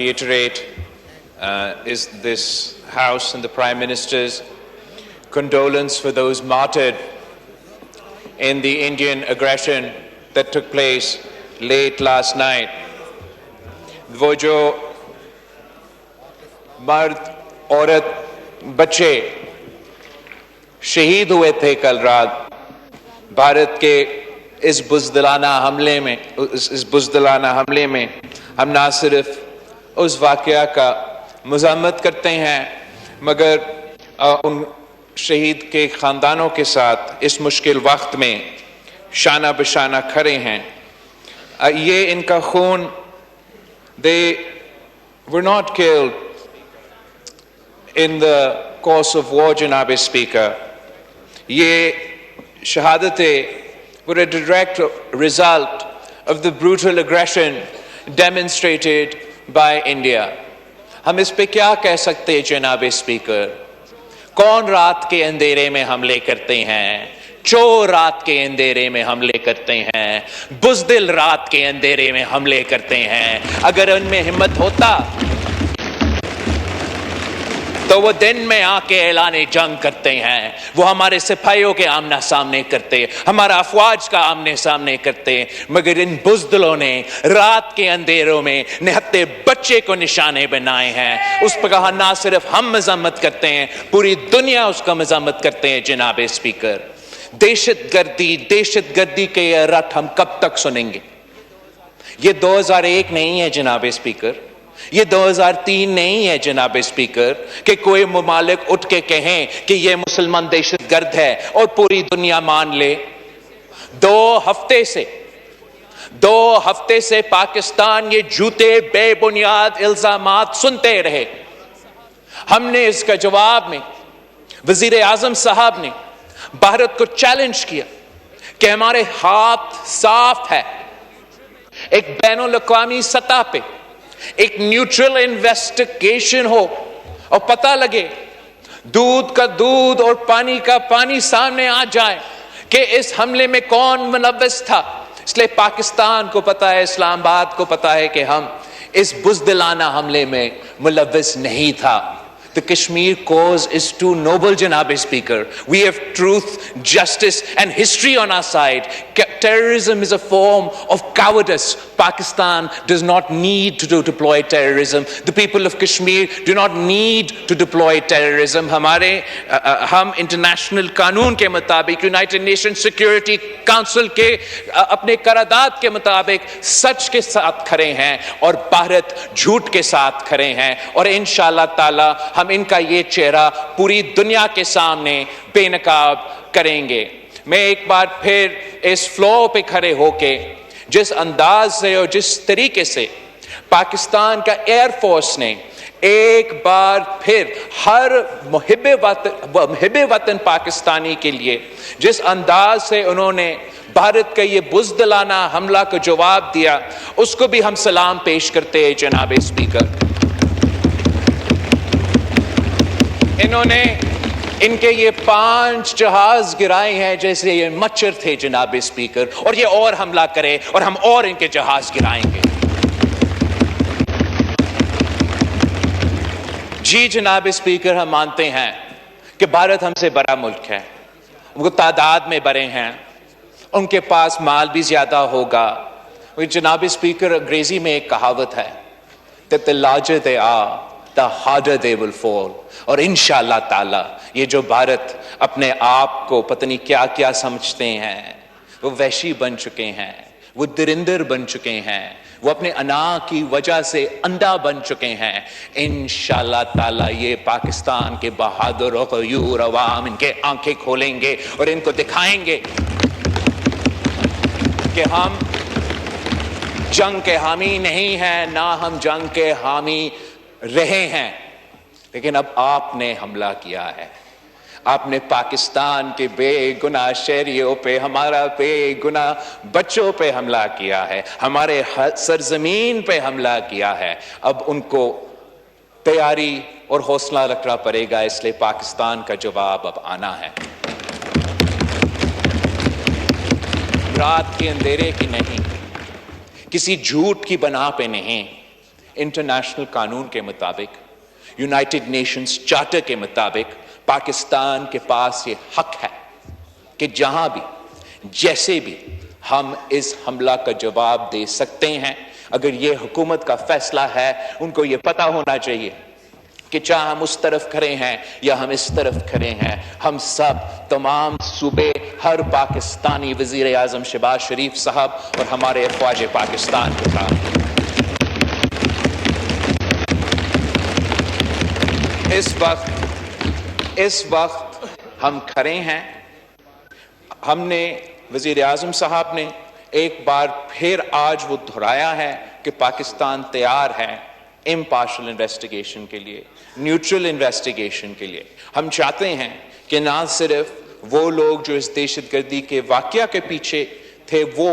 Reiterate is this House and the Prime Minister's condolence for those martyred in the Indian aggression that took place late last night. वो जो मर्द, औरत, बच्चे शहीद हुए थे कल रात भारत के इस बुज़दिलाना हमले में हम ना सिर्फ उस वाक़या का मज़म्मत करते हैं मगर उन शहीद के ख़ानदानों के साथ इस मुश्किल वक्त में शाना बशाना खड़े हैं. ये इनका खून, they were not killed in the course of war, Janabe Speaker. ये शहादतें were a direct result of the brutal aggression demonstrated by India. हम इस पे क्या कह सकते हैं जनाबे स्पीकर? कौन रात के अंधेरे में हमले करते हैं? चोर रात के अंधेरे में हमले करते हैं, बुज़दिल रात के अंधेरे में हमले करते हैं. अगर उनमें हिम्मत होता तो वो दिन में आके ऐलाने जंग करते हैं, वो हमारे सिपाहियों के आमना सामने करते, हमारा अफवाज का आमने सामने करते. मगर इन बुज़दिलों ने रात के अंधेरों में निहत्ते बच्चे को निशाने बनाए हैं. उस पर ना सिर्फ हम मज़म्मत करते हैं, पूरी दुनिया उसका मज़म्मत करते हैं. जनाबे स्पीकर, दहशतगर्दी के ये रट हम कब तक सुनेंगे? ये 2001 नहीं है जनाबे स्पीकर, ये 2003 नहीं है जनाबे स्पीकर कि कोई ममालिक उठ के कहें कि ये मुसलमान दहशतगर्द है और पूरी दुनिया मान ले. 2 हफ्ते से पाकिस्तान ये झूठे बेबुनियाद इल्जामात सुनते रहे. हमने इसका जवाब में वजीर आजम साहब ने भारत को चैलेंज किया कि हमारे हाथ साफ है, एक बैनुल-अक़वामी सतह पे एक न्यूट्रल इन्वेस्टिगेशन हो और पता लगे, दूध का दूध और पानी का पानी सामने आ जाए कि इस हमले में कौन मुलव्वस था. इसलिए पाकिस्तान को पता है, इस्लामाबाद को पता है कि हम इस बुज़दिलाना हमले में मुलव्वस नहीं था. The Kashmir cause is too noble, Janabe Speaker. We have truth, justice and history on our side. Terrorism is a form of cowardice. Pakistan does not need to deploy terrorism. The people of Kashmir do not need to deploy terrorism. हम international कानून के मुताबिक, United nation security council के अपने करारदाद के मुताबिक सच के साथ खड़े हैं और भारत झूठ के साथ खड़े हैं. और इंशाअल्लाह ताला हम इनका ये चेहरा पूरी दुनिया के सामने बेनकाब करेंगे. मैं एक बार फिर इस फ्लोर पे खड़े होके जिस अंदाज से और जिस तरीके से पाकिस्तान का एयरफोर्स ने एक बार फिर हर मुहिब्बे वतन पाकिस्तानी के लिए जिस अंदाज से उन्होंने भारत का ये बुज़दिलाना हमला को जवाब दिया, उसको भी हम सलाम पेश करते हैं. जनाबे स्पीकर, इन्होंने इनके ये 5 जहाज गिराए हैं जैसे ये मच्छर थे जनाबे स्पीकर, और ये और हमला करे और हम और इनके जहाज गिराएंगे. जी जनाबे स्पीकर, हम मानते हैं कि भारत हमसे बड़ा मुल्क है, वो तादाद में बड़े हैं, उनके पास माल भी ज्यादा होगा. जनाबे स्पीकर, अंग्रेजी में एक कहावत है that the larger they are, the harder they will fall. और इंशाअल्लाह ताला ये जो भारत अपने आप को पता नहीं क्या क्या समझते हैं, वो वहशी बन चुके हैं, वो दरिंदर बन चुके हैं, वो अपने अना की वजह से अंधा बन चुके हैं. इंशाअल्लाह ताला ये पाकिस्तान के बहादुर और गयूर अवाम इनके आंखें खोलेंगे और इनको दिखाएंगे कि हम जंग के हामी नहीं हैं, ना हम जंग के हामी रहे हैं. लेकिन अब आपने हमला किया है, आपने पाकिस्तान के बेगुनाह शहरियों पे, हमारा बेगुनाह बच्चों पे हमला किया है, हमारे सरजमीन पे हमला किया है. अब उनको तैयारी और हौसला रखना पड़ेगा, इसलिए पाकिस्तान का जवाब अब आना है. रात के अंधेरे की नहीं, किसी झूठ की बना पे नहीं, इंटरनेशनल कानून के मुताबिक, यूनाइटेड नेशंस चार्टर के मुताबिक पाकिस्तान के पास ये हक है कि जहां भी जैसे भी हम इस हमला का जवाब दे सकते हैं। अगर ये हुकूमत का फैसला है, उनको ये पता होना चाहिए कि चाहे हम उस तरफ खड़े हैं या हम इस तरफ खड़े हैं, हम सब तमाम सूबे, हर पाकिस्तानी वजीर आजम शहबाज शरीफ साहब और हमारे अफवाज पाकिस्तान के साथ इस वक्त हम खड़े हैं। हमने वजीर आजम साहब ने एक बार फिर आज वो दोहराया है कि पाकिस्तान तैयार है इम्पार्शल इन्वेस्टिगेशन के लिए, न्यूट्रल इन्वेस्टिगेशन के लिए। हम चाहते हैं कि ना सिर्फ वो लोग जो इस दहशतगर्दी के वाकया के पीछे थे वो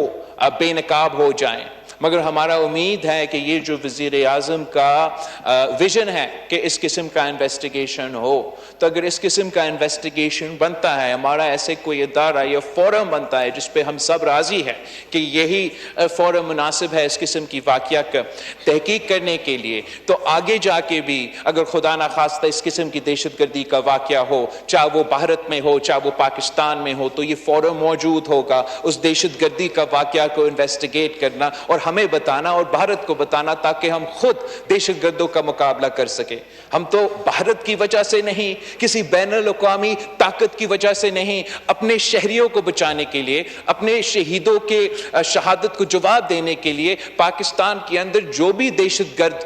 बेनकाब हो जाएं, मगर हमारा उम्मीद है कि ये जो वजीर आजम का विजन है कि इस किस्म का इन्वेस्टिगेशन हो, तो अगर इस किस्म का इन्वेस्टिगेशन बनता है, हमारा ऐसे कोई इदारा या फोरम बनता है जिस पे हम सब राजी है कि यही फोरम मुनासिब है इस किस्म की वाकया का तहकीक करने के लिए, तो आगे जाके भी अगर खुदा ना खास्ता इस किस्म की दहशतगर्दी का वाकया हो, चाहे वो भारत में हो चाहे वो पाकिस्तान में हो, तो ये फोरम मौजूद होगा उस दहशतगर्दी का वाकया को इन्वेस्टिगेट करना और हमें बताना और भारत को बताना, ताकि हम खुद दहशतगर्दों का मुकाबला कर सके। हम तो भारत की वजह से नहीं, किसी बैनुल-अक़वामी ताकत की वजह से नहीं, अपने शहरियों को बचाने के लिए, अपने शहीदों के शहादत को जवाब देने के लिए पाकिस्तान के अंदर जो भी दहशतगर्द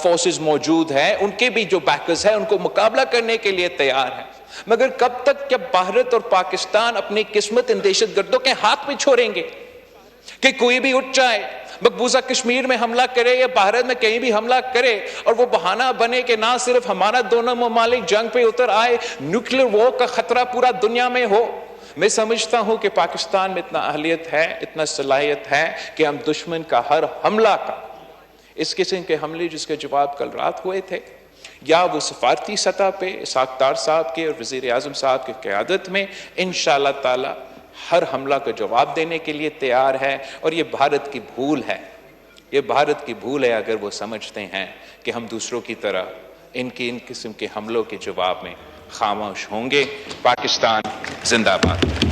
फोर्सेस मौजूद हैं, उनके भी जो बैकर्स हैं, उनको मुकाबला करने के लिए तैयार हैं। मगर कब तक क्या भारत और पाकिस्तान अपनी किस्मत इन दहशतगर्दों के हाथ में छोड़ेंगे कि कोई भी उठ जाए, मकबूजा कश्मीर में हमला करे या भारत में कहीं भी हमला करे और वो बहाना बने कि ना सिर्फ हमारा दोनों ममालिक जंग पे उतर आए, न्यूक्लियर वॉर का खतरा पूरा दुनिया में हो। मैं समझता हूं कि पाकिस्तान में इतना अहलियत है, इतना सलाहियत है कि हम दुश्मन का हर हमला का, इस किस्म के हमले जिसके जवाब कल रात हुए थे, या वो सफारती सतह पे इसहाक डार साहब के और वजीर आजम साहब की क़यादत में इंशाअल्लाह ताला हर हमला का जवाब देने के लिए तैयार है। और ये भारत की भूल है, ये भारत की भूल है अगर वो समझते हैं कि हम दूसरों की तरह इन किस्म के हमलों के जवाब में खामोश होंगे। पाकिस्तान जिंदाबाद।